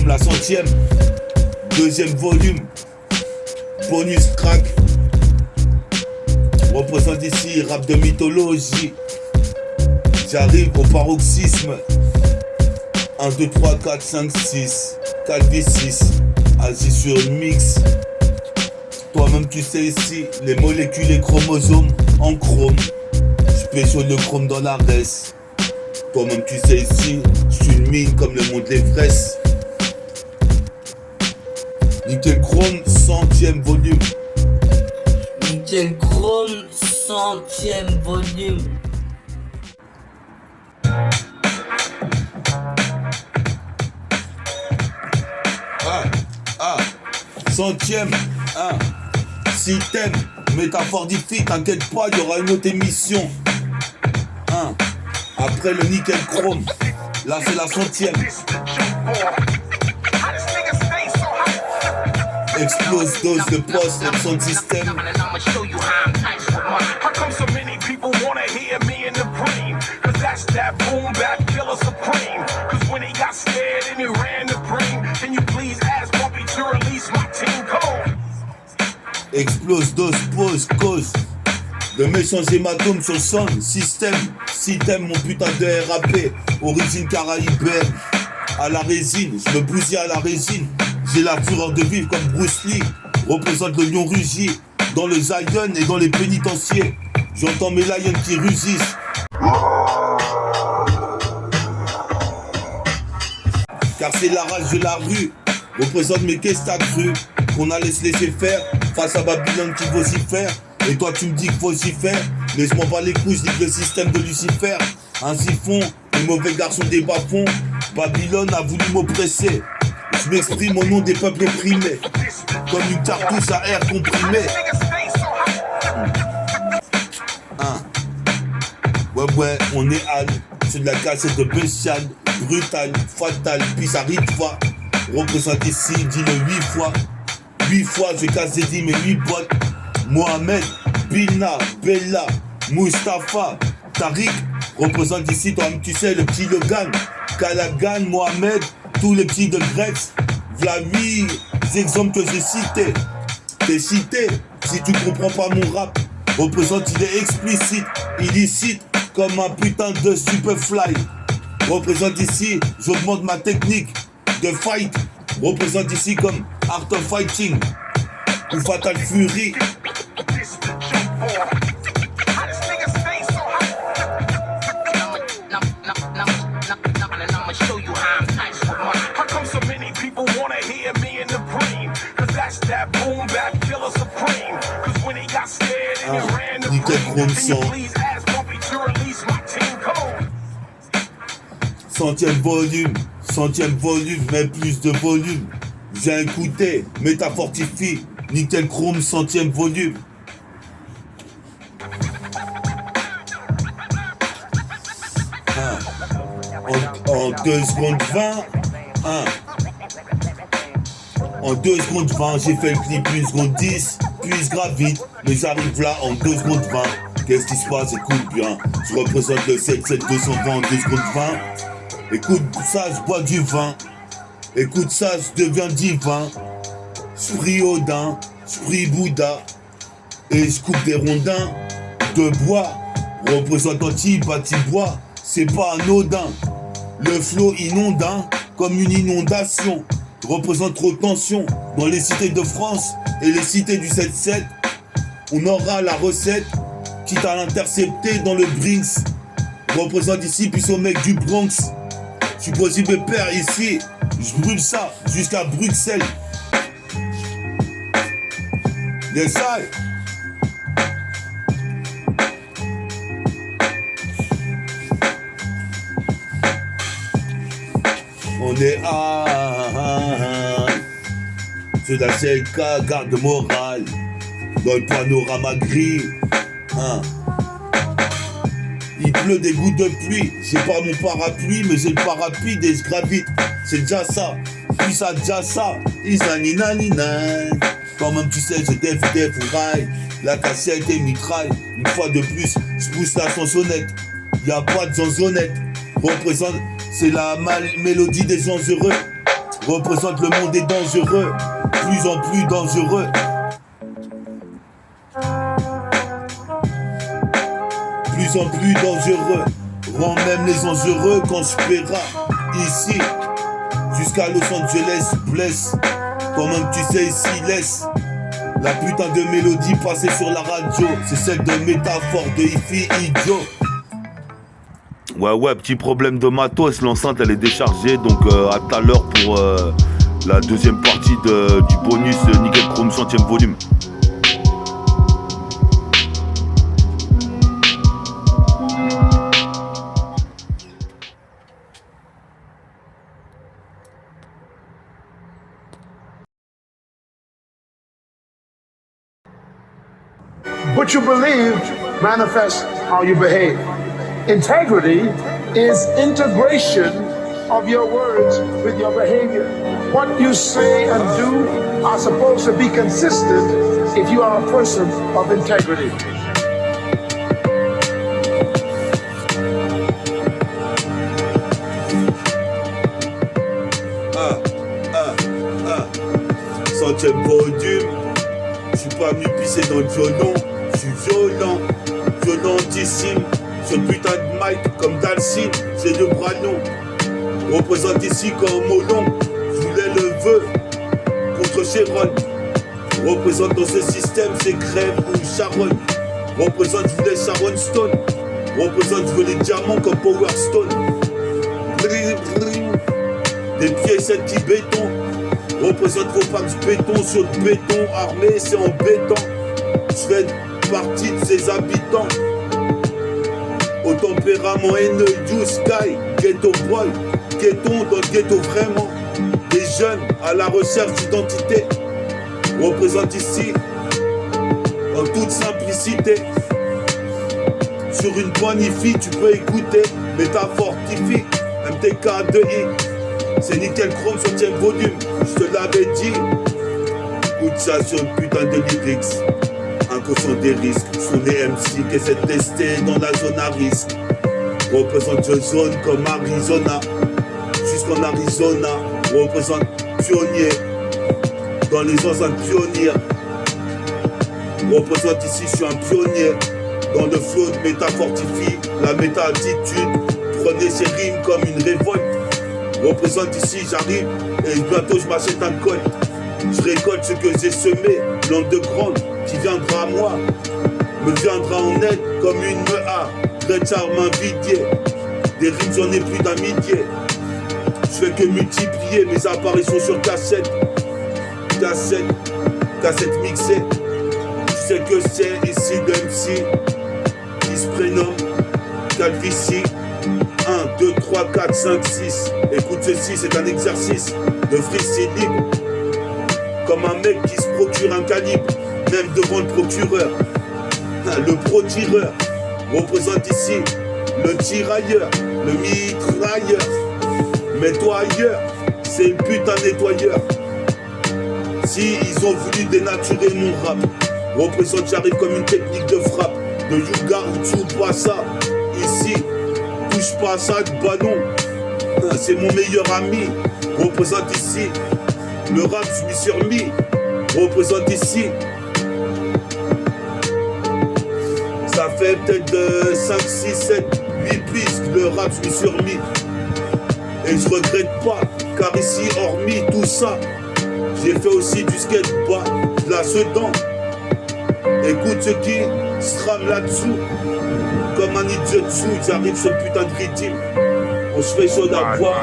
Chrome, la 100e. Deuxième volume. Bonus crack. Représente ici rap de mythologie. J'arrive au paroxysme. 1, 2, 3, 4, 5, 6. 4v6. Assis sur le mix. Toi-même tu sais ici, les molécules et chromosomes en chrome. Je pêche le chrome dans la reste. Toi-même tu sais ici, je suis une mine comme le mont de l'Everest. Nickel Chrome, 100e volume. Nickel Chrome, 100e volume. Centième, si t'aimes, métaphore difficile, t'inquiète pas, il y aura une autre émission. Après le nickel chrome, là c'est la 100e. Explose dose de poste et son système. Explose, dose, pause, cause de méchants hématomes sur le son système. Si t'aimes mon putain de RAP, origine caraïbaine. À la résine, je me bousille à la résine. J'ai la fureur de vivre comme Bruce Lee. Représente le lion rugi dans le Zion et dans les pénitenciers. J'entends mes lions qui rugissent. Car c'est la rage de la rue. Représente mes caisses t'as cru qu'on allait se laisser faire face à Babylone qui vocifère. Et toi tu me dis qu'il faut s'y faire. Laisse-moi pas les couilles, je dis que le système de Lucifer. Ainsi font les mauvais garçons des bas-fonds. Babylone a voulu m'oppresser. Je m'exprime au nom des peuples opprimés. Comme une cartouche à air comprimé. Ouais, on est à c'est de la cassette de bestiale, brutale, fatale, puis ça arrive pas. Représente ici, dis-le 8 fois. 8 fois, je casse des 10 mes 8 potes. Mohamed, Bilna, Bella, Mustapha, Tariq. Représente ici, toi-même tu sais, le petit Logan. Callaghan, Mohamed, tous les petits de Grex. V'là 8 exemples que j'ai cités. T'es cité, si tu comprends pas mon rap. Représente, il est explicite, illicite, comme un putain de Superfly. Représente ici, j'augmente ma technique de fight. Représente ici comme Art of Fighting ou Fatal Fury. Nickel Chrome 100. 100e volume, mais plus de volume. J'ai écouté, métafortifie, Nickel Chrome 100e volume. En 2 secondes 20, en 2 secondes 20, j'ai fait le clip 1 seconde 10, puis je gravite, mais j'arrive là en 2 secondes 20. Qu'est-ce qui se passe? Écoute bien, je représente le 77220 en 2 secondes 20. Écoute ça, je bois du vin. Écoute ça, je deviens divin. Je prie Odin, je prie Bouddha. Et je coupe des rondins de bois. Représentant Batibois, c'est pas anodin. Le flot inondant comme une inondation. Représente trop de tension dans les cités de France et les cités du 7-7. On aura la recette, quitte à l'intercepter dans le Brinks. Représente ici, puis au mec du Bronx. Je suis possible père ici, je brûle ça jusqu'à Bruxelles. Yes, I. On est c'est la CLK, garde morale. Dans le panorama gris. Il pleut des gouttes de pluie. J'ai pas mon parapluie, mais j'ai le parapluie et je gravite. C'est déjà ça. Puis ça déjà ça. Isanina. Quand même tu sais, je def ou rail. La cassette et mitraille. Une fois de plus, je pousse la chansonnette. Y'a pas de chansonnette. Représente, c'est la mélodie des gens heureux. représente le monde est dangereux, plus en plus dangereux. Plus en plus dangereux, rend même les anges heureux quand je paiera ici. Jusqu'à Los Angeles, blesse, quand même tu sais ici, laisse. La putain de mélodie passée sur la radio, c'est celle de métaphore de hi-fi idiot. Ouais, petit problème de matos, l'enceinte elle est déchargée, donc à tout à l'heure pour la deuxième partie du bonus Nickel Chrome 100e volume. What you believe manifests how you behave. Integrity is integration of your words with your behavior. What you say and do are supposed to be consistent if you are a person of integrity. Centième volume, je suis pas venu pisser dans le violon, je suis violent, violentissime. Ce putain de mic comme Dalcine, c'est le bras long. Représente ici comme Molon, je voulais le vœu contre Chéron. Représente dans ce système, c'est Crème ou Sharon. Représente, je voulais Sharon Stone. Représente, je veux les diamants comme Power Stone. Des pièces anti-béton. Représente vos femmes du béton sur le béton armé, c'est en béton. Je fais partie de ses habitants. Au tempérament haineux, you sky, ghetto boy, ghetton dans le ghetto vraiment. Des jeunes à la recherche d'identité. Représente ici, en toute simplicité. Sur une bonifie, tu peux écouter, métaphortifie, MTK2I. C'est Nickel Chrome 100e volume, je te l'avais dit. Écoute ça sur une putain de lyrics. Inconscient des risques, sont les MC qui essaient de tester dans la zone à risque. Représente une zone comme Arizona, jusqu'en Arizona. Représente pionnier, dans les enceintes pionnières. Représente ici, je suis un pionnier, dans le flow de métafortifie, la méta-attitude. Prenez ces rimes comme une révolte. Représente ici, j'arrive, et bientôt je m'achète un col. Je récolte ce que j'ai semé, l'onde de grande qui viendra à moi, me viendra en aide comme une mea. Très tard m'invidier, des rimes j'en ai plus d'un millier. Je fais que multiplier mes apparitions sur cassette. Cassette mixée. Tu sais que c'est ici le MC qui se prénomme Calvici. 1, 2, 3, 4, 5, 6. Écoute ceci, c'est un exercice de freestyle libre. Comme un mec qui se procure un calibre, même devant le procureur. Le pro-tireur représente ici le tirailleur, le mitrailleur. Mets-toi ailleurs, c'est le putain nettoyeur. Si ils ont voulu dénaturer mon rap, représente, j'arrive comme une technique de frappe. De Yuga ou Tsubasa, ici, touche pas à ça de ballon. C'est mon meilleur ami, représente ici. Le rap, je m'y suis remis, représente ici. Ça fait peut-être 5, 6, 7, 8 pistes, le rap, je m'y suis remis. Et je regrette pas, car ici, hormis tout ça, j'ai fait aussi du skateboard, de la sedan. Écoute ce qui se rame là-dessous, comme un idiot dessous, j'arrive sur le putain de rythme. On se fait chaud à boire.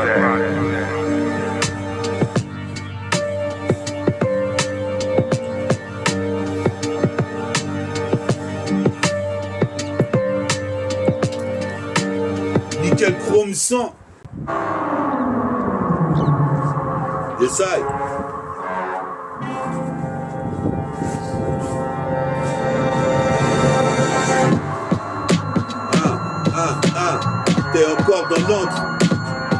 Nickel Chrome 100. J'essaye. T'es encore dans l'encre.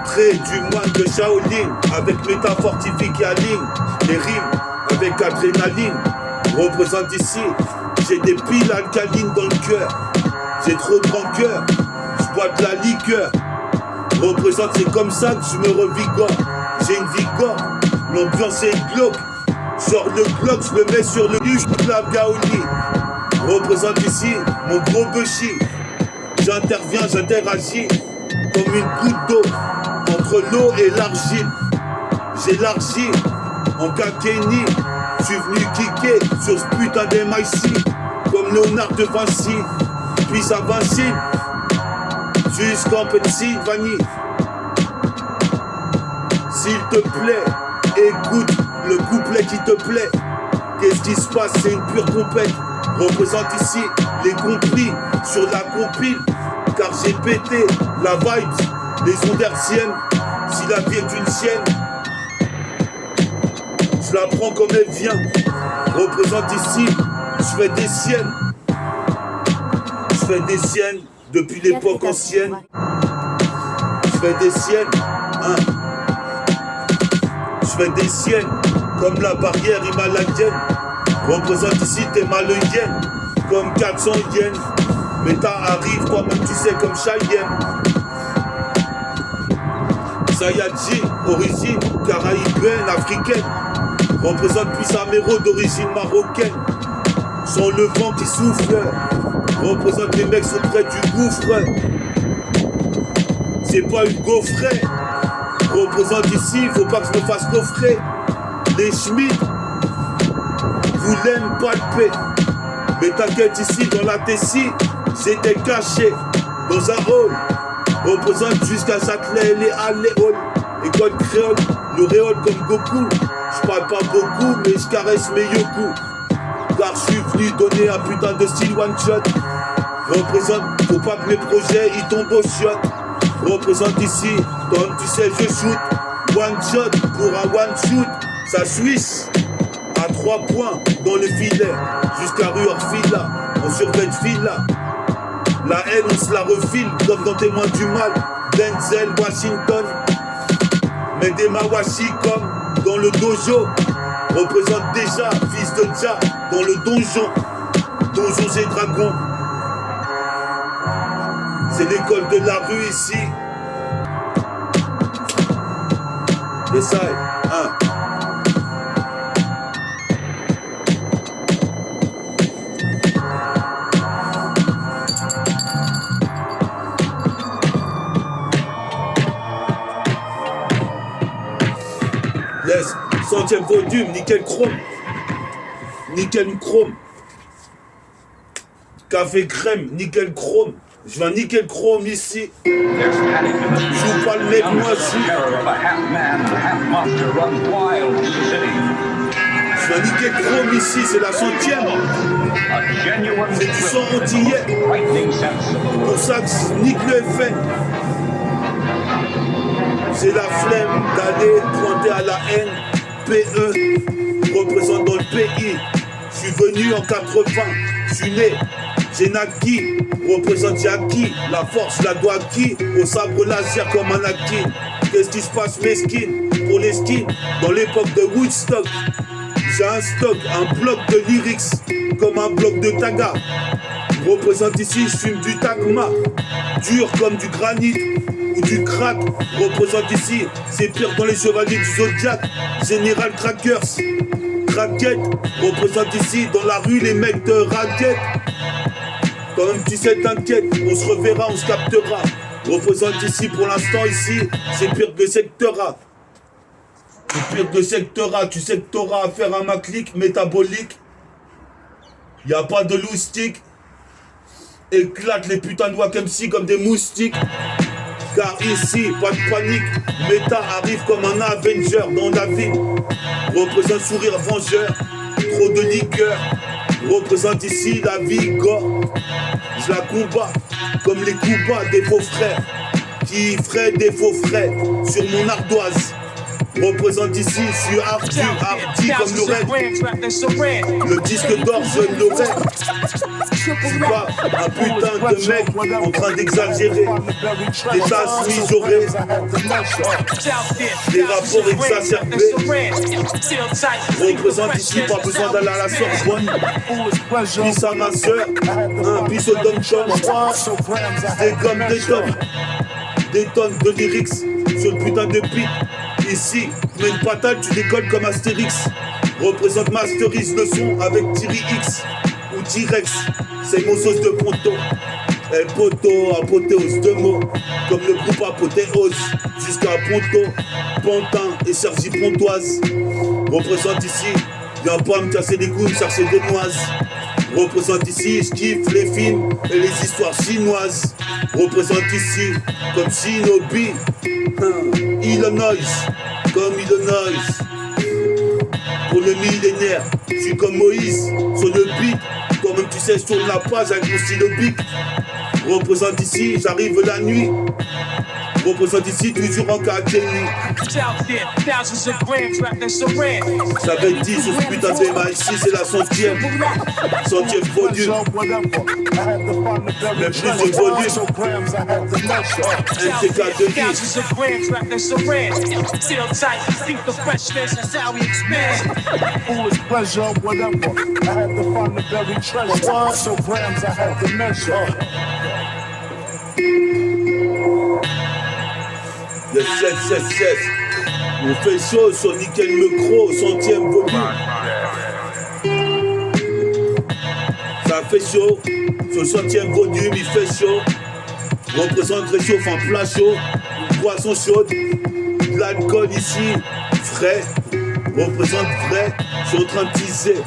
Trait du moine de Shaolin, avec métafortifie qui aligne les rimes avec adrénaline. Représente ici, j'ai des piles alcalines dans le cœur. J'ai trop de rancœur, je bois de la liqueur. Représente, c'est comme ça que je me revigore. j'ai une vie gore, l'ambiance est glauque. Sors le Glock, je le mets sur le cul, je la Gaoli. Représente ici mon gros bushi. J'interviens, j'interagis comme une goutte d'eau entre l'eau et l'argile. J'élargis en Kakeni. Je suis venu kicker sur ce putain d'MIC comme Léonard de Vinci. Puis à Vinci jusqu'en Pennsylvanie. S'il te plaît, écoute le couplet qui te plaît. Qu'est-ce qui se passe? C'est une pure compète. Représente ici les compris sur la compile. Car j'ai pété la vibe, les ondes hertziennes. Si la vie est une sienne, je la prends comme elle vient. Représente ici, je fais des siennes. Je fais des siennes depuis l'époque ancienne. Je fais des siennes, hein. Je fais des siennes comme la barrière himalayenne. Représente ici tes malheuiennes comme 400 yens. Mais t'arrives toi-même tu sais comme Cheyenne. Sayadji, origine caraïbienne, africaine. Représente Puissamero d'origine marocaine. Sans le vent qui souffle. Représente les mecs sont près du gouffre. C'est pas une gaufret. Représente ici, faut pas que je me fasse coffrer. Les Schmitt vous l'aiment palper. Mais t'inquiète ici dans la Tessie, j'étais caché dans un hall. Représente jusqu'à Châtelet et Alléol. École créole, le réole comme Goku. Je parle pas beaucoup mais je caresse mes yoku. Car je suis venu donner un putain de style one shot. Représente, faut pas que mes projets ils tombent au shot. Représente ici, comme tu sais je shoot. One shot pour un one shoot. Ça suisse à 3 points dans le filet. Jusqu'à rue Orfila, on surveille fila. La haine on se la refile comme dans Témoins du mal. Denzel Washington. Mais des Mawashi comme dans le dojo. Représente déjà, fils de Dja, dans le donjon. Donjons et dragons. C'est l'école de la rue ici. Et ça, hein. Yes, 100e volume, nickel chrome. Nickel chrome. Café crème, nickel chrome. Je vais nickel chrome ici. Je vous parle mec moisi. Je vais nickel chrome ici, c'est la 100e. C'est du sang antillais. Pour ça que je nique le FN. C'est la flemme d'aller pointer à la haine. PE représente dans le pays. Je suis venu en 80. Je suis né. J'ai naquis, représente Yaki, la force la doit qui, au sabre laser comme un Anakin. Qu'est-ce qui se passe mesquine, pour les skins, dans l'époque de Woodstock. J'ai un stock, un bloc de lyrics, comme un bloc de taga. Représente ici, je fume du tagma, dur comme du granit ou du crack. Représente ici, c'est pire dans les chevaliers du Zodiac, Général Crackers. Craquette, représente ici, dans la rue les mecs de raquette. Quand même tu sais t'inquiète, on se reverra, on se captera. Représente ici pour l'instant ici, c'est pire que secteur A. C'est pire que secteur A, tu sais que t'auras à faire un maclic métabolique. Y a pas de loustique. Éclate les putains de Wack MC comme des moustiques. Car ici, pas de panique, Méta arrive comme un Avenger dans la ville. Représente sourire vengeur, trop de liqueur. Représente ici la vie gore. Je la combat comme les coups bas des faux frères qui feraient des faux frais sur mon ardoise. Représente ici, je suis hardi comme Lorraine. Le disque d'or, je l'aurai. Je suis pas un putain de mec en train d'exagérer. Des tasses mijaurées, des rapports exacerbés. Représente ici, pas besoin d'aller à la Sorbonne. Bis à ma soeur, un bis au dom-tom. Des gommes, des tonnes de lyrics sur le putain de beat. Ici, tu mets une patate, tu décolles comme Astérix. Représente Masterise le son avec Thierry X ou T-Rex. C'est mon sauce de ponto. El poto, apothéose, deux mots. Comme le groupe apothéose. Jusqu'à Ponto, Pantin et Sergi Pontoise. Représente ici, viens pas me casser les couilles, chercher des noises. Représente ici, je kiffe les films et les histoires chinoises. Représente ici, comme Shinobi, Illinois, comme Illinois. Pour le millénaire, je suis comme Moïse, sur le beat. Toi-même tu sais, je tourne la page avec mon stylo bic. Représente ici, j'arrive la nuit. Représente ici, toujours en Kenny. Ça fait 10 sur ce putain de MA ici, c'est la 100e. 100e volume. Mais plus de volume. NTK 2 Yes, yes, yes, yes. On fait chaud sur Nickel Micro, 100e volume. Ça fait chaud. Sur le 100e volume, il fait chaud. Représente réchauffe en plein chaud. Une boisson chaude. De l'alcool ici, frais. Représente vrai. Je suis en train de tisser.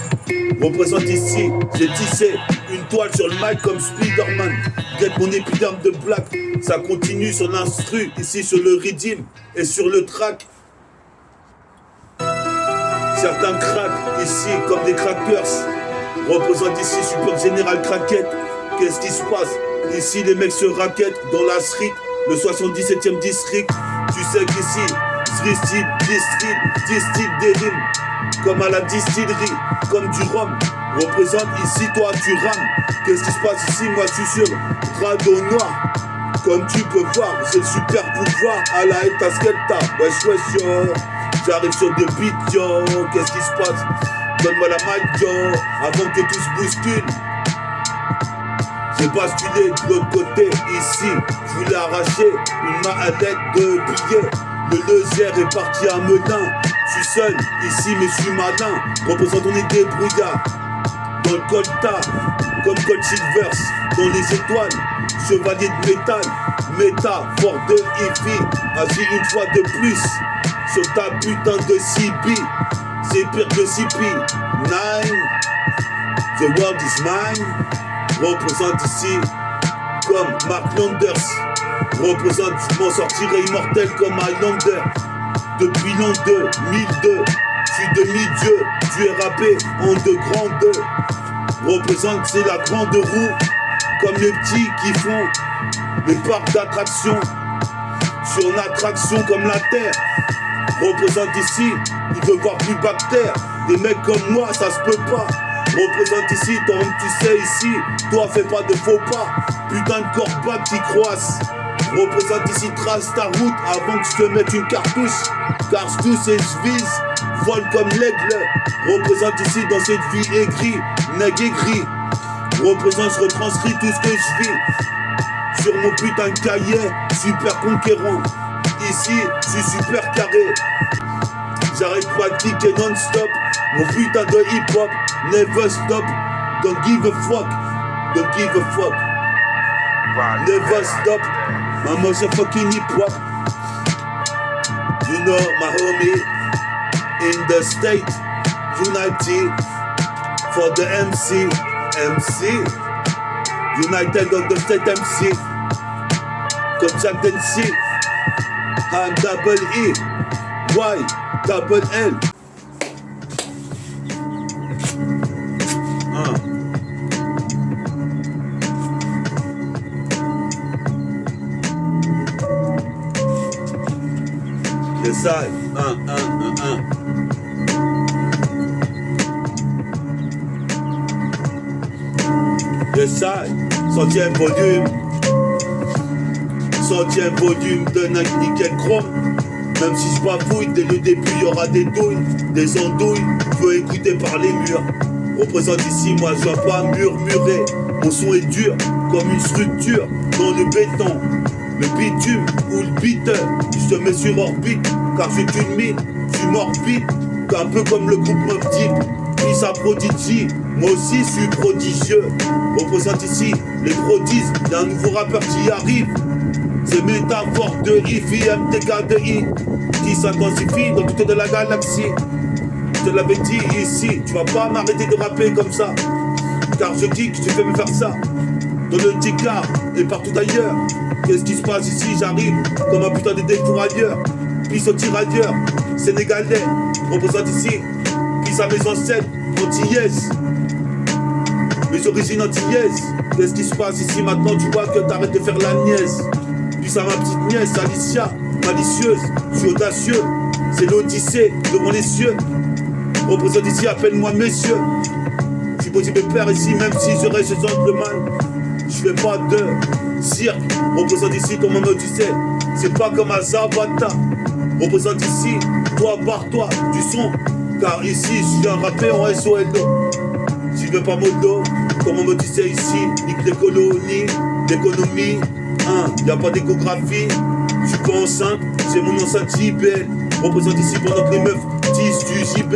Représente ici, j'ai tissé une toile sur le mic comme Spider-Man. Guette mon épiderme de black. Ça continue sur l'instru, ici sur le rhythm et sur le track. Certains craquent ici comme des crackers. Représente ici Super Général Craquette. Qu'est-ce qui se passe? Ici les mecs se raquettent dans la street, le 77e district. Tu sais qu'ici, street, district, distille des rimes. Comme à la distillerie, comme du rhum. Représente ici, toi tu rames. Qu'est-ce qui se passe ici? Moi je suis sur Radeau Noir. Comme tu peux voir, j'ai le super pouvoir à la Etasqueta. Wesh wesh yo, j'arrive sur des beats yo. Qu'est-ce qui se passe? Donne-moi la mic yo, avant que tout se bouscule. J'ai basculé de l'autre côté ici. Je voulais arracher une mallette de billets. Le leusière est parti à Meudin. Je suis seul ici mais je suis malin. Représente on est débrouillard. Dans le Colta, comme Cold Silvers. Dans les étoiles, chevalier de métal. Méta, fort de hippie. Agis une fois de plus sur ta putain de CB. C'est pire que CP. 9, the world is mine. Représente ici comme Mark Landers. Représente, je m'en sortirai immortel comme Highlander. Depuis l'an 2002, je suis demi-dieu. Tu es rappé en de grandes. Représente, c'est la grande roue. Comme les petits qui font les parcs d'attraction. Sur une attraction comme la Terre. Représente ici, il veut voir plus bactère. Des mecs comme moi, ça se peut pas. Représente ici, toi-même tu sais ici. Toi fais pas de faux pas. Putain de corba qui croisse. Représente ici, trace ta route avant que je te mette une cartouche. Car je touche et je vise, vole comme l'aigle. Représente ici dans cette vie aigrie, nègre aigri. Représente, je retranscris tout ce que je vis. Sur mon putain de cahier, super conquérant. Ici, je suis super carré. J'arrête pas de kicker non-stop. Mon putain de hip-hop, never stop. Don't give a fuck, don't give a fuck. Never stop. My motherfucking hip-hop. You know my homie in the state United for the MC United on the state MC comme Jack Dempsey. I'm double E Y double L. C'est ça, The Side, 100e volume. 100e volume de Nickel Chrome. Même si je bafouille, dès le début il y aura des douilles, des andouilles. Faut écouter par les murs. Représente ici, moi je dois pas murmurer. Mon son est dur comme une structure dans le béton. le bitume ou le beater. Je te mets sur orbite, car je culmine, je suis morbide, un peu comme le groupe Mobb Deep. Puis ça Prodigy, moi aussi je suis prodigieux. Représente ici les prodiges d'un nouveau rappeur qui arrive. C'est métaphore de IFI, MTK de I, qui s'intensifie dans toute de la galaxie. Je te l'avais dit ici, tu vas pas m'arrêter de rapper comme ça, car je kick, tu fais me faire ça. Dans le Ticard et partout ailleurs. Qu'est-ce qui se passe ici? J'arrive comme un putain de défourailleur. Puis au tirailleur, sénégalais, représente ici. Puis à mes ancêtres, antillaises. Mes origines antillaises. Qu'est-ce qui se passe ici maintenant? Tu vois que t'arrêtes de faire la nièce. Puis à ma petite nièce, Alicia, malicieuse. Je suis audacieux, c'est l'Odyssée devant les cieux. Représente ici, appelle-moi messieurs. Je suis possible de père ici, même si je reste gentleman. Je fais pas de cirque. Représente ici ton moment, tu sais. C'est pas comme un Zabata. Représente ici, toi par toi, du son. Car ici, je suis un rappeur en SOLO. J'y vais pas modo. Ton moment, tu sais, ici, nique les colonies, l'économie. Y'a pas d'échographie. Je suis pas enceinte, c'est mon enceinte JB. Représente ici pendant que les meufs disent du JB.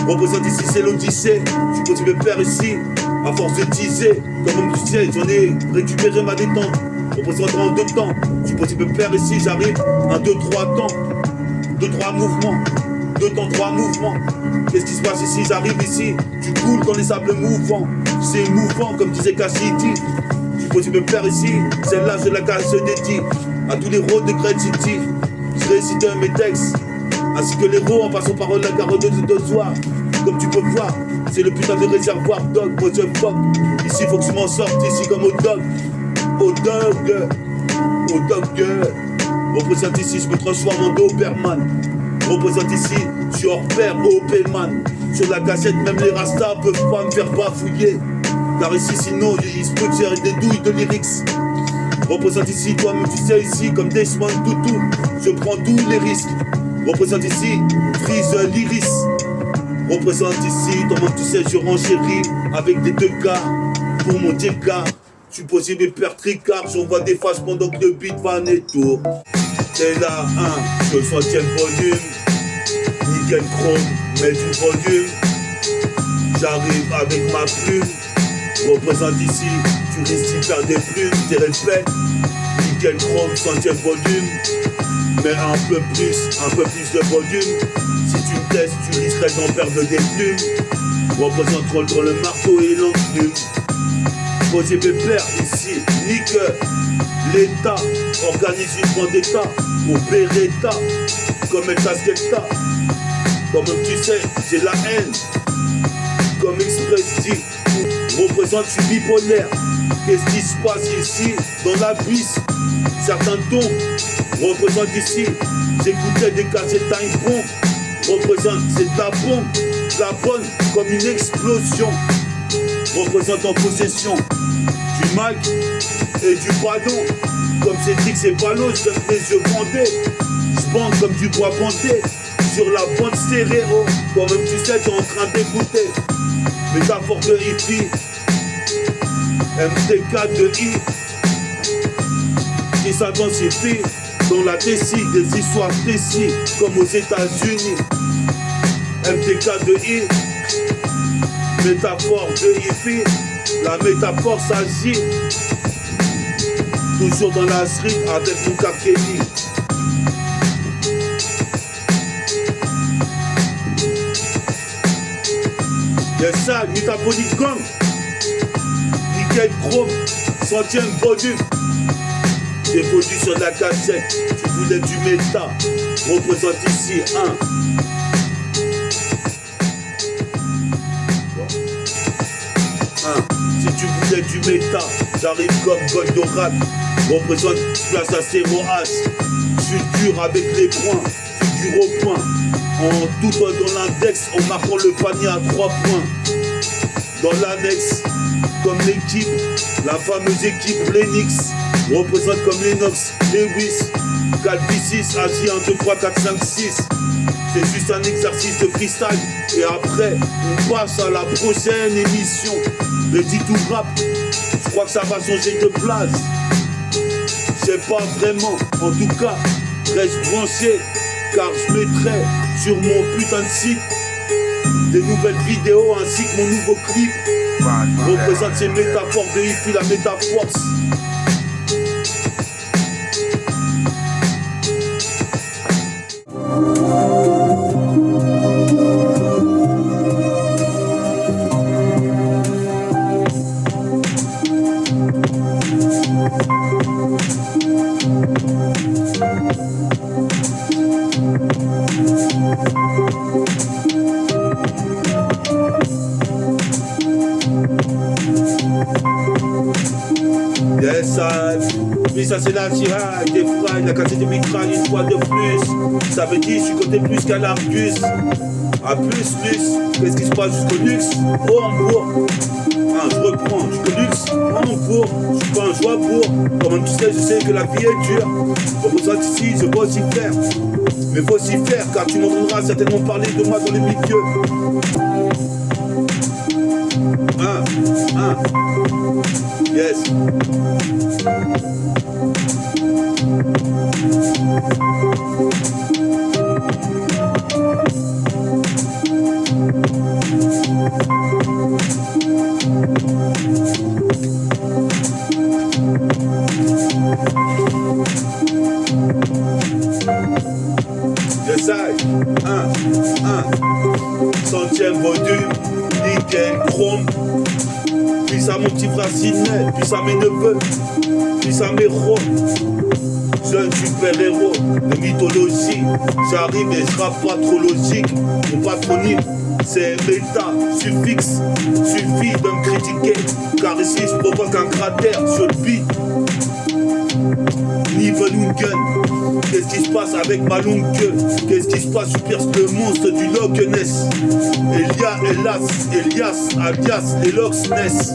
Représente ici, c'est l'Odyssée. Je suis possible de faire ici. À force de teaser, comme tu sais, j'en ai récupéré ma détente. Représente en 2 temps. Je suis possible de faire ici, j'arrive. 1, 2, 3 temps. 2, 3 mouvements. 2 temps, 3 mouvements. Qu'est-ce qui se passe ici? J'arrive ici. Tu coules dans les sables mouvants. C'est mouvant, comme disait Cassidy. Je suis possible de faire ici. Celle-là, je la casse, je dédie à tous les héros de Great City. Je récite mes textes, ainsi que les héros en passant par la gare de soir. Comme tu peux voir, c'est le putain de réservoir dog, what the fuck. Ici faut que je m'en sorte, ici comme au dog. Au dog. Au dog. Représente ici, je me transforme en Doberman. Représente ici, je suis hors pair, OP man. Sur la cassette, même les rastas peuvent pas me faire bafouiller. Car ici sinon, il se peut que j'ai des douilles de lyrics. Représente ici, toi-même tu sais ici, comme Desmond Tutu. Je prends tous les risques. Représente ici, Freeze l'iris. Représente ici, toi-même tu sais, je renchéris avec des 2 gars pour mon TK. Je suis possible de perdre tricard, j'envoie des faces pendant que le beat va en tour. C'est là, sur le 100e volume. Nickel chrome, mets du volume. J'arrive avec ma plume. Représente ici, tu risques d'y perdre des plumes, t'es répètes. Nickel chrome, 100e volume. Mais un peu plus de volume. Si tu me testes, tu risquerais d'en perdre des plumes. Représente contre le marteau et l'enclume. Posez pépère ici, nique l'État. Organise une vendetta au Beretta. Comme El Casquetta. Comme tu sais, j'ai la haine. Comme Express dit. Représente, je suis bipolaire. Qu'est-ce qui se passe ici dans l'abysse? Certains tons représentent ici. J'écoutais des cassettes time bomb. Représente, c'est de la bombe. La bonne comme une explosion. Représente en possession du mic et du ballon. Comme c'est dit que c'est ballon, je donne les yeux bandés. Je bande comme du bois bandé. Sur la bande stéréo. Quand même tu sais, t'es en train d'écouter. Métaphore de hippie, MTK de I, qui s'intensifie dans la Tessie, des histoires précises, comme aux États-Unis. MTK de I, métaphore de hippie, la métaphore s'agit, toujours dans la street avec mon Kakeli. Yes, ça, Métabolique Gang. Nickel chrome, 100e volume. J'évolue sur la cassette. Tu voulais du méta. Représente ici Si tu voulais du méta, j'arrive comme Goldorak. Représente place à 0 as. Je suis dur avec les points. Je suis dur au point. En tout dans l'index, en marquant le panier à 3 points. Dans l'annexe, comme l'équipe, la fameuse équipe Lennox, représente comme Lennox, Lewis, 4v6, Asie 1, 2, 3, 4, 5, 6. C'est juste un exercice de freestyle. Et après, on passe à la prochaine émission. Le dit tout rap, je crois que ça va changer de place. sais pas vraiment, en tout cas, reste branché, car je mettrai sur mon putain de site des nouvelles vidéos ainsi que mon nouveau clip. Représente ces métaphores de hippie, la métaforce. Yes, mais ça c'est la tiraille, des frailles, la cassette de mitraille une fois de plus. Ça veut dire je suis côté plus qu'à l'Argus. À plus, qu'est-ce qui se passe jusqu'au luxe? Oh, Hambourg. Je reprends, jusqu'au luxe, Hambourg. Je suis pas un joie pour. Quand même tu sais, je sais que la vie est dure. Représente ici, je dois aussi faire. Mais faut aussi faire, car tu m'entendras certainement parler de moi dans les milieux. Yes. Yes, centième volume, nickel, chrome. Puis à mon petit frère Sidney, puis à mes neveux, puis à mes héros. Jeune super-héros de mythologie. J'arrive et je rappe pas trop logique. Mon patronyme, c'est méta, suffixe. Suffit de me critiquer, car ici je provoque un cratère sur le beat. Nibelungen, qu'est-ce qui se passe avec ma longue queue? Qu'est-ce qui se passe, je perce le monstre du Loch Ness. Elias, alias, les Loch Ness.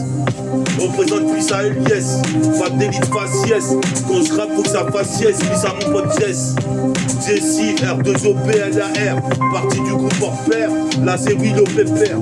Représente puis ça Elias, pas d'élite faciès. Quand je rappe faut que ça fasse yes, puis ça mon pote Jess. Jessie, R2OP, LAR, partie du groupe hors pair, là c'est Willow Pepper.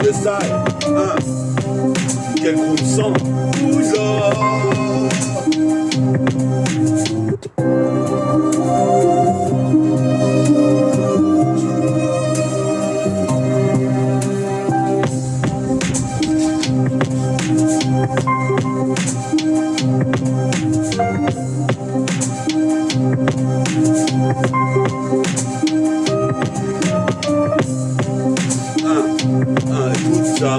Le side, quel groupe sang, oula. Écoute ça,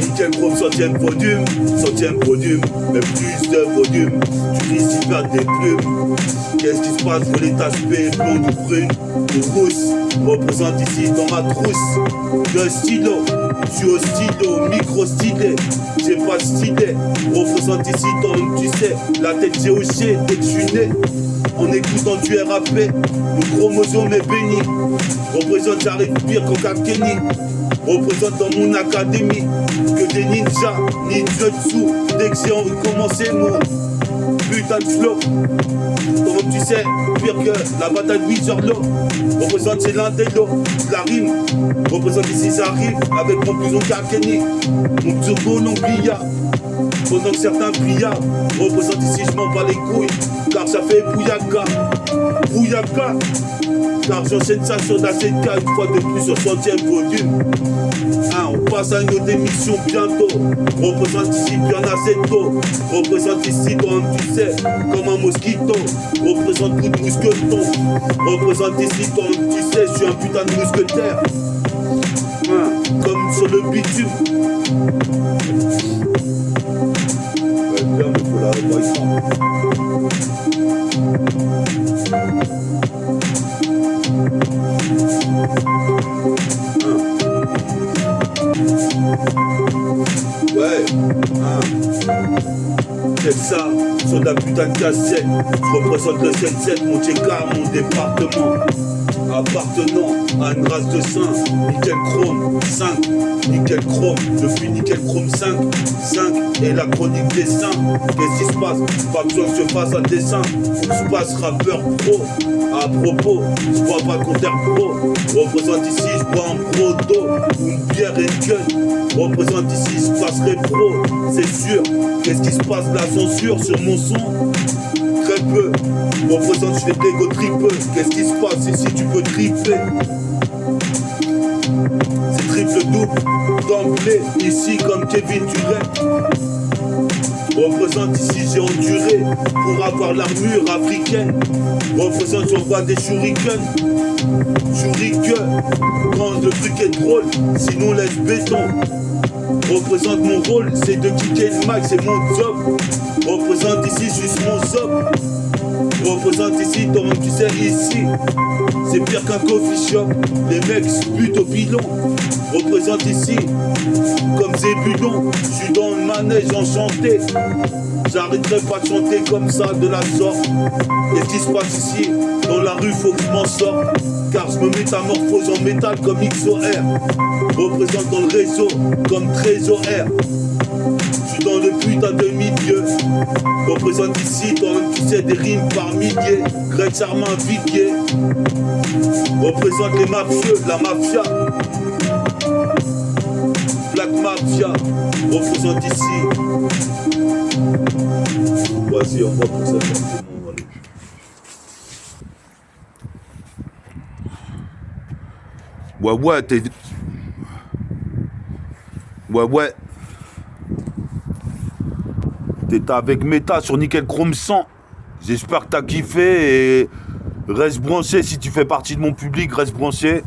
nickel chrome, centième volume, mais plus de volume, tu risques d'y perdre des plumes. Qu'est-ce qui se passe, voler t'aspect, blonde ou brune ou rousse, représente ici dans ma trousse. De stylo, je suis au stylo, micro stylé, j'ai pas de stylet, représente ici toi-même tu sais, la tête j'ai hoché dès que je suis né. En écoutant du RAP, le chromosome est béni. Représente, j'arrive pire qu'au Kenny. Représente dans mon académie que des ninjas, ninjutsu. Dès que j'ai envie de commencer mon putain de flow. Comme tu sais, pire que la bataille de Wizardlo. Représente c'est l'un des lots, la rime. Représente ici ça arrive avec mon blouson Kenny. Mon turbo Colombia. Pendant que certains prières, représente ici je m'en bats les couilles. Car ça fait bouillaka, bouillaka. Car j'enchaîne ça sur la 7K une fois de plus sur 100e volume. On passe à une autre émission bientôt. Représente ici bien assez tôt. Représente ici toi-même tu sais, comme un mosquito. Représente coup de mousqueton. Représente ici toi-même tu sais, je suis un putain de mousquetaire. Comme sur le bitume. Ouais, faut la revoir. Ouais, c'est ça, sur de la putain de cassette. Je représente le 7-7, mon Tchéka, mon département. Appartenant à une race de saints, nickel chrome 5, nickel chrome, depuis nickel chrome 5 et la chronique des saints. Qu'est-ce qui se passe? Pas besoin que je fasse un dessin, faut que je passe rappeur pro. À propos, je bois pas compteur pro. Représente ici, je bois un proto, une bière et une gun. Représente ici, je passerai pro, c'est sûr. Qu'est-ce qui se passe? La censure sur mon son? Très peu. Représente, je fais de l'ego tripeux. Qu'est-ce qui se passe ici? Tu peux tripler. C'est triple double d'emblée. Ici comme Kevin Durant. Représente ici, j'ai enduré pour avoir l'armure africaine. Représente, j'envoie des shurikens. Shuriken, quand le truc est drôle, sinon laisse béton. Représente mon rôle, c'est de kicker le max, c'est mon job. Représente ici, juste mon job. Représente ici, toi-même tu sais ici. C'est pire qu'un coffee shop, les mecs se butent au pilon. Représente ici, comme Zébulon. Je suis dans le manège enchanté. J'arrêterai pas de chanter comme ça, de la sorte. Qu'est-ce qui se passe ici? Dans la rue, faut que je m'en sorte. Car je me métamorphose en métal comme XOR. Représente dans le réseau comme Trésor-R. Je suis dans le putain de milieu. Représente ici, toi-même tu sais, des rimes par milliers. Greg Charmin, Viguier. Représente les mafieux, la mafia. Black Mafia. Représente ici. Vas-y, on va pour ça. Ouais, t'es... Ouais. T'es avec Meta sur Nickel Chrome 100. J'espère que t'as kiffé et reste branché si tu fais partie de mon public, reste branché.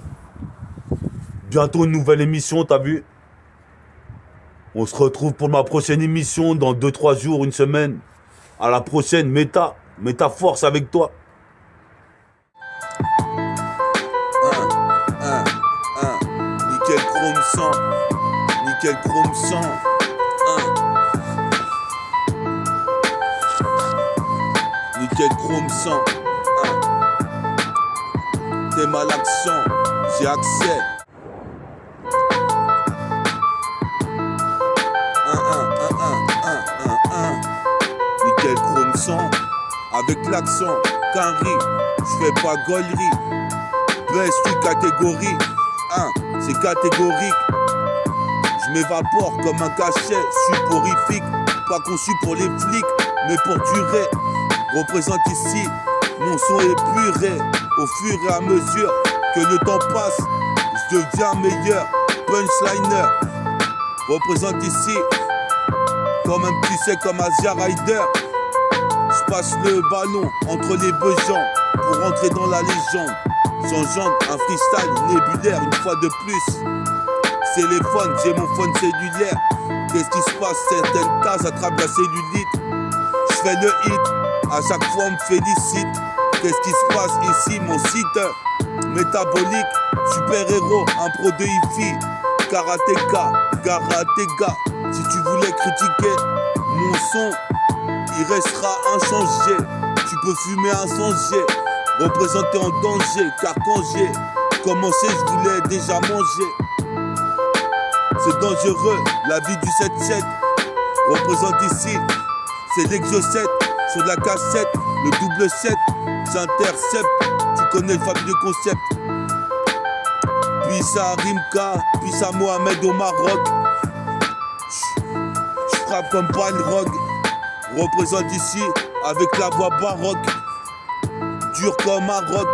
Bientôt une nouvelle émission, t'as vu? On se retrouve pour ma prochaine émission dans 2-3 jours, une semaine. À la prochaine, Meta force avec toi. Nickel Chrome 100. Nickel Chrome 100. Nickel Chrome 100. T'es mal accent, j'ai accès. Nickel Chrome 100. Avec l'accent, qu'un riz. J'fais pas gaulerie. Baisse tu catégorie. C'est catégorique. Je m'évapore comme un cachet suporifique. Pas conçu pour les flics, mais pour durer. Représente ici, mon son est puré. Au fur et à mesure que le temps passe, je deviens meilleur. Punchliner. Représente ici, quand même tu sais comme Asia Rider. Je passe le ballon entre les besoins pour entrer dans la légende. J'engendre un freestyle nébulaire une fois de plus. C'est les fun, j'ai mon phone cellulaire. Qu'est-ce qui se passe? Certaines tasses attrapent la cellulite. Je fais le hit, à chaque fois on me félicite. Qu'est-ce qui se passe ici? Mon site métabolique, super-héros, un pro de hi-fi, karatéka, karateka. Si tu voulais critiquer mon son, il restera inchangé. Tu peux fumer inchangé, représenté en danger, car quand j'ai commencé, je voulais déjà manger. C'est dangereux, la vie du 7-7. Représente ici, c'est l'Exo 7 sur de la cassette, le double 7. J'intercepte, tu connais le fabuleux concept. Puis ça Rimka, puis ça Mohamed au Maroc. Je frappe comme Balrog. Représente ici avec la voix baroque. Dur comme un roc,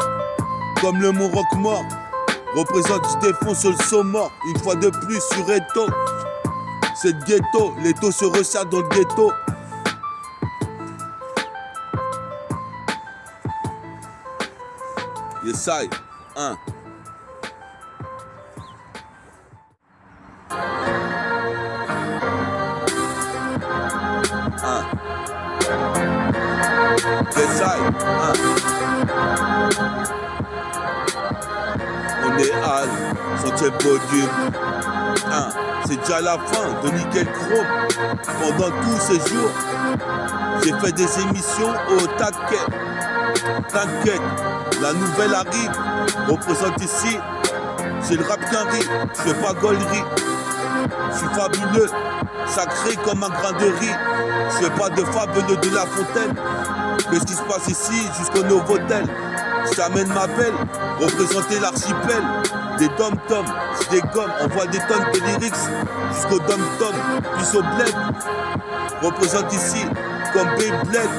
comme le mont roc mort. Représente, je défonce le saut mort. Une fois de plus sur Eto. C'est le ghetto, les taux se resserrent dans le ghetto. Yes I, On est Al, 100e volume. C'est déjà la fin de Nickel Chrome. Pendant tous ces jours, j'ai fait des émissions au taquet. T'inquiète, la nouvelle arrive. Représente ici, j'ai le rap qu'un riz. Je fais pas gaulerie. Je suis fabuleux, sacré comme un grain de riz. Je fais pas de fabuleux de La Fontaine. Qu'est-ce qui se passe ici jusqu'au Novotel? Je t'amène ma belle, représenter l'archipel. Des dom-toms, je dégomme, on voit des tonnes de lyrics jusqu'au dom-tom, puis au bled. Représente ici comme Beyblade,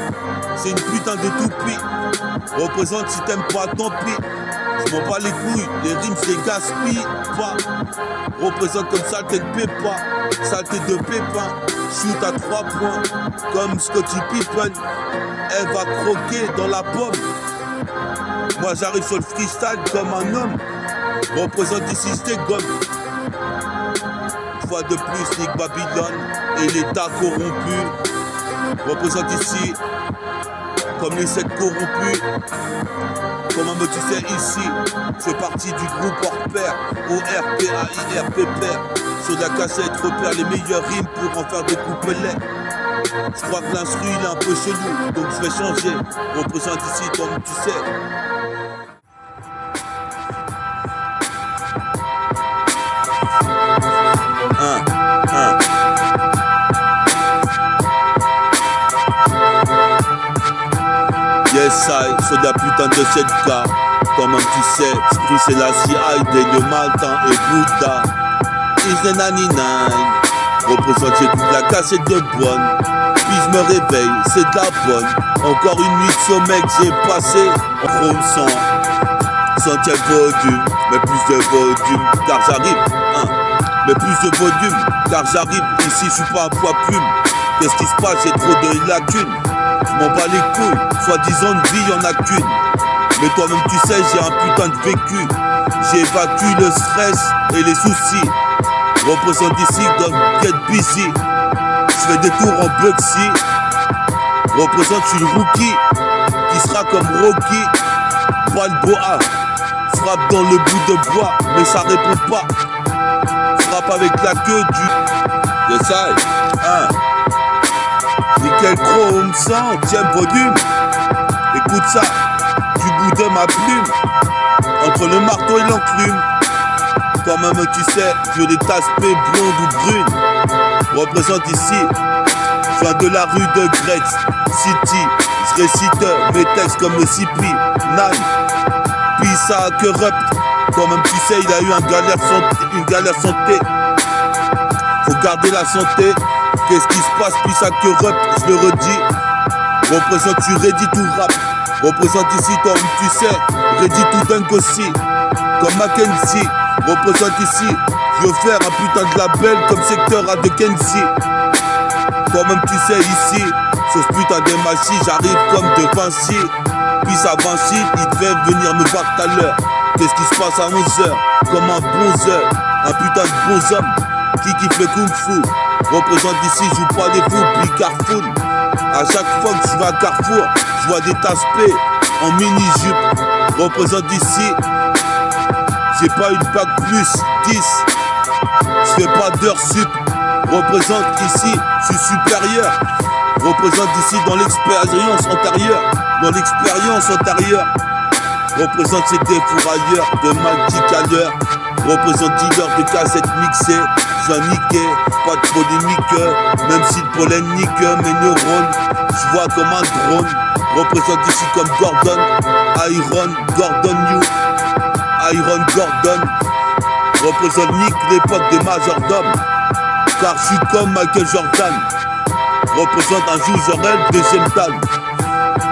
c'est une putain de toupie. Représente si t'aimes pas, tant pis. Je m'en bats les couilles, les rimes je les gaspille pas. Représente comme saleté de pépin, saleté de pépin. Shoot à 3 points, comme Scottie Pippen. Elle va croquer dans la pomme. Moi j'arrive sur le freestyle comme un homme. Représente ici, je dégomme. Une fois de plus, Nick Babylone et l'État corrompu. Représente ici, comme les 7 corrompus. Comment me tu sais ici, je fais partie du groupe hors pair, ORPAIRPPR. Sur la cassette, repère les meilleures rimes pour en faire des couplets. Je crois que l'instru il est un peu chelou, donc je vais changer. Représente ici, comme tu sais. Yes, I, sur la putain de 7K. Comme tu sais, Spree c'est la CI dès le matin et Bouddha. Is the 99. Représente, j'écoute la cassette de bonne. Puis je me réveille, c'est de la bonne. Encore une nuit de sommeil que j'ai passé en chrome 100. 100e volume, mais plus de volume, car j'arrive. Mais plus de volume, car j'arrive. Ici, je suis pas un poids plume. Qu'est-ce qui se passe? J'ai trop de lacunes. Je m'en bats les couilles, soi-disant de vie, y'en a qu'une. Mais toi-même tu sais, j'ai un putain de vécu. J'ai évacué le stress et les soucis. Représente ici dans Get Busy. Je fais des tours en Bugsy. Représente, je suis le rookie qui sera comme Rocky Balboa. Frappe dans le bout de bois, mais ça répond pas. Frappe avec la queue du... Yes, I, Nickel Chrome 100e volume. Écoute ça, du bout de ma plume, entre le marteau et l'enclume. Quand même tu sais, violette aspect blonde ou brune. Représente ici, je viens de la rue de Gretz City. Je récite mes textes comme le CP 9. Puis ça corrupt. Quand même tu sais, il a eu une galère santé. Faut garder la santé. Qu'est-ce qui se passe, puis ça corrupt, je le redis. Représente, tu ready tout rap. Représente ici, toi tu sais, ready tout dingue aussi. Comme Mackenzie, représente ici. Je veux faire un putain de label comme secteur A de Kenzie. Toi-même tu sais ici, sur ce putain de machine, j'arrive comme de Vinci. Puis à Vinci, il devait venir me voir tout à l'heure. Qu'est-ce qui se passe à 11h, comme un bonzeur, un putain de bonhomme qui kiffe le kung fu. Représente ici, je joue pas des fous, puis Carrefour. À chaque fois que je vais à Carrefour, je vois des taspés en mini-jupe. Représente ici, j'ai pas eu de bac plus 10. Je fais pas d'heures sup. Représente ici, je suis supérieur. Représente ici dans l'expérience antérieure. Dans l'expérience antérieure. Représente ces défourailleurs de multicaleurs. Représente dealer de cassettes mixées. Je viens niquer, pas de polémique. Même si le pollen nique mes neurones. Je vois comme un drone. Représente ici comme Gordon. Iron Gordon New. Iron Gordon. Représente Nick l'époque des majordomes. Car je suis comme Michael Jordan. Représente un jour j'aurai le deuxième Dan.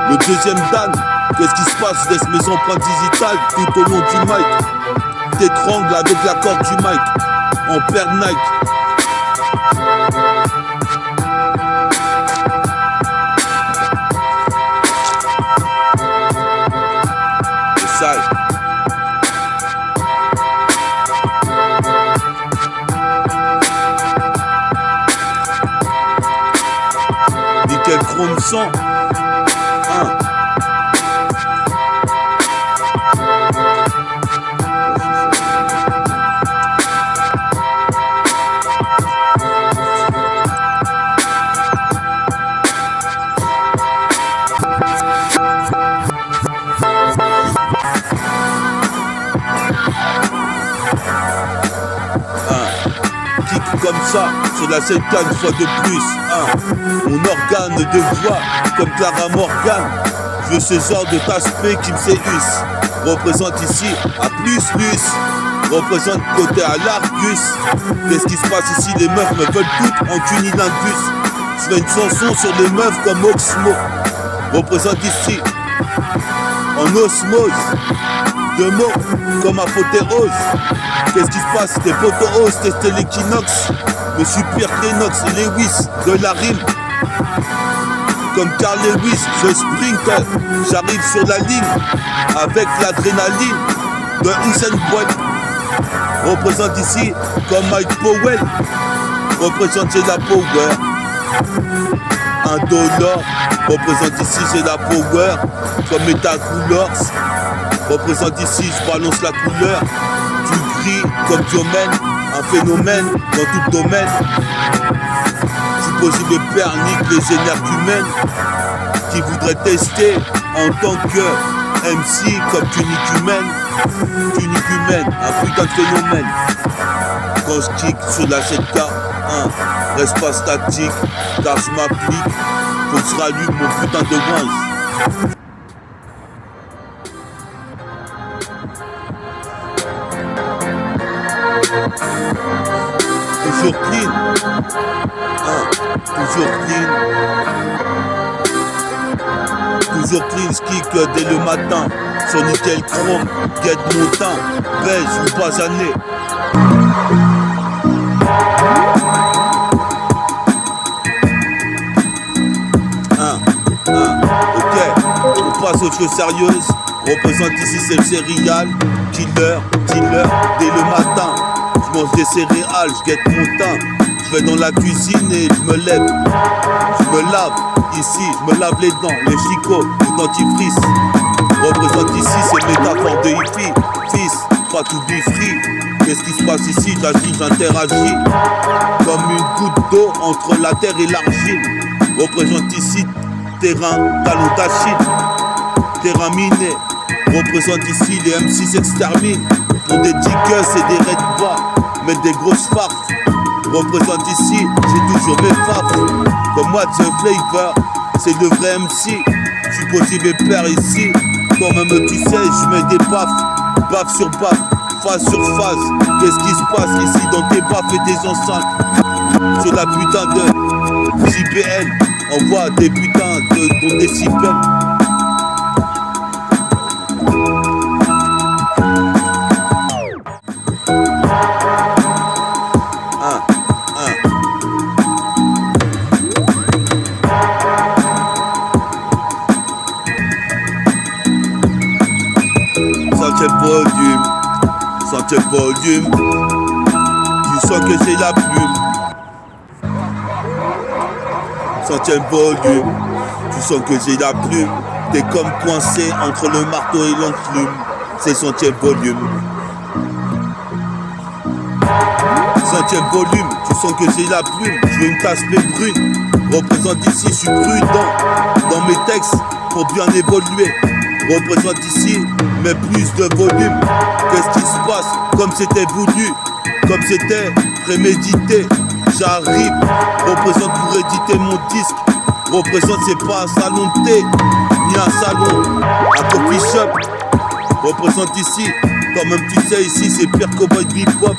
Le deuxième Dan. Qu'est-ce qui se passe? Je laisse mes empreintes digitales tout au long du mic. T'étrangle avec la corde du mic. En paire Nike. Et ça. Nickel Chrome 100. ça, sur la scène une fois de plus. Mon organe de voix, comme Clara Morgan. Je veux ce genre de tasse-paix qui me séduise. Représente ici à plus. Représente côté à l'Argus. Qu'est-ce qui se passe ici? Les meufs me veulent toutes en cunilingus. Je fais une chanson sur les meufs comme Oxmo. Représente ici en osmose. Deux mots comme apothéose. Qu'est-ce qui se passe? C'était Potoos, c'était l'équinoxe. Je suis pire qu'Enox et Lewis de la rime. Comme Carl Lewis, je sprint, j'arrive sur la ligne avec l'adrénaline de Usain Bolt. Représente ici comme Mike Powell. Représente chez la power. $1. Représente ici chez la power. Comme Meta Coolers. Représente ici, je balance la couleur. Du gris comme Diomène. Un phénomène dans tout domaine. Supposé de pernique les énergumènes qui voudraient tester en tant que MC comme Tunicumène, un putain de phénomène. Quand je kick sur la 7K, reste pas statique, car je m'applique, faut que je rallume mon putain de guinze. Toujours clean, toujours clean. Toujours clean, skick dès le matin. Sur nickel chrome, guette mon teint. Beige ou basané. Ok, on passe aux choses sérieuses. Représente ici c'est le serial killer, dès le matin. Je mange des céréales, je guette mon teint. Je vais dans la cuisine et je me lève. Je me lave ici, je me lave les dents, les chicots, le dentifrice. Représente ici, c'est métaphore de hippie. Fils, pas tout free. Qu'est-ce qui se passe ici? J'agis, j'interagis. Comme une goutte d'eau entre la terre et l'argile. Représente ici, terrain, talon d'Achille. Terrain miné. Représente ici, les MC s'exterminent. Pour des tickets et des red bas. Mettre des grosses farces. Représente ici, j'ai toujours mes faves. Comme moi, The Flavor, c'est le vrai MC. J'suis possible et père ici. Quand même tu sais, j'mets des baffes. Baffe sur baffe, phase sur phase. Qu'est-ce qui se passe ici dans tes baffes et tes enceintes? Sur la putain de JBL, envoie des putains de ton décibel. Centième volume, tu sens que j'ai la plume. Centième volume, tu sens que j'ai la plume. T'es comme coincé entre le marteau et l'enclume. C'est centième volume. Centième volume, tu sens que j'ai la plume. Je veux une tasse brune. Représente ici, je suis prudent dans mes textes pour bien évoluer. Représente ici, mais plus de volume. Qu'est-ce qui se passe? Comme c'était voulu, comme c'était prémédité. J'arrive, représente pour éditer mon disque. Représente, c'est pas un salon de thé, ni un salon, un coffee shop. Représente ici, quand même tu sais ici c'est pire cowboy de hip-hop.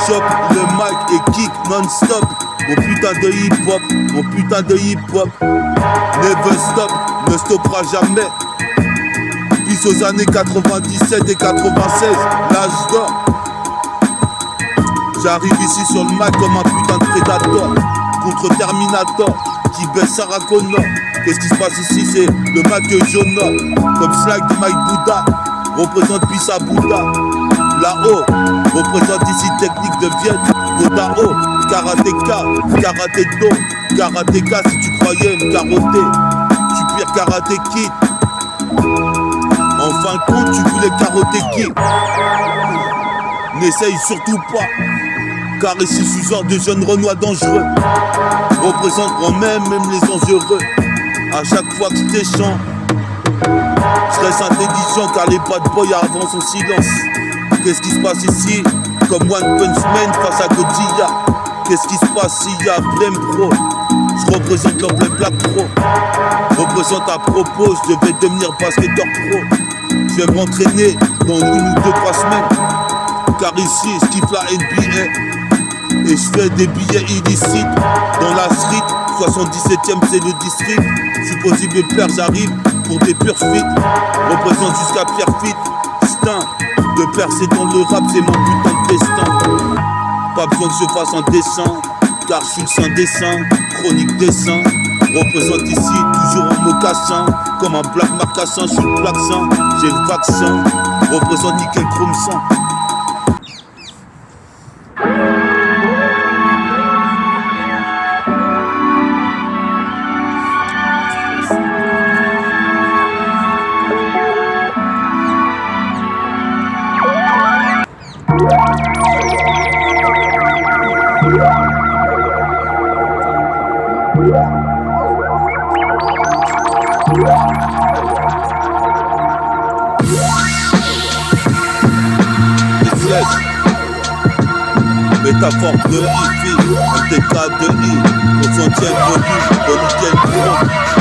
Shop le mic et kick non-stop. Mon putain de hip-hop, mon putain de hip-hop. Never stop, ne stoppera jamais. Bis aux années 97 et 96, l'âge d'or. J'arrive ici sur le mic comme un putain de prédateur. Contre Terminator, qui baisse Sarah Connor. Qu'est-ce qui se passe ici? C'est le Mac de Jonah. Comme Slack de Mike Bouddha. Représente Pissa Bouddha. Là-haut, représente ici technique de Vienne. Bodao, karatéka, karaté-do. Karatéka si tu croyais me carotter. Je suis pire karaté kid. En fin de compte, tu voulais carotter qui? N'essaye surtout pas. Car ici je suis genre de jeune Renoir dangereux. Représente moi-même, même les dangereux. À chaque fois que je t'échange, je reste intelligent car les bad boys avancent en silence. Qu'est-ce qui se passe ici? Comme One Punch Man face à Godzilla. Qu'est-ce qui se passe s'il y a blême pro? Je représente l'emblème Black Pro. Représente à propos, je devais devenir basketteur pro. Je vais m'entraîner dans 1 ou 2, 3 semaines. Car ici, je kiffe la NBA. Et je fais des billets illicites dans la street. 77ème c'est le district. Je suis possible de plaire, j'arrive pour des purs feats. Représente jusqu'à Pierre Fit. Stin, de percer dans le rap, c'est mon putain de destin. Pas besoin que je fasse un dessin, car je suis le saint dessin, chronique dessin. Représente ici, toujours en mocassin. Comme un black marcassin, je suis le vaccin, j'ai le vaccin. Représente nickel chrome sang. Métaphore de hi-fi, MTK de I, pour 100e volume, de nickel chrome.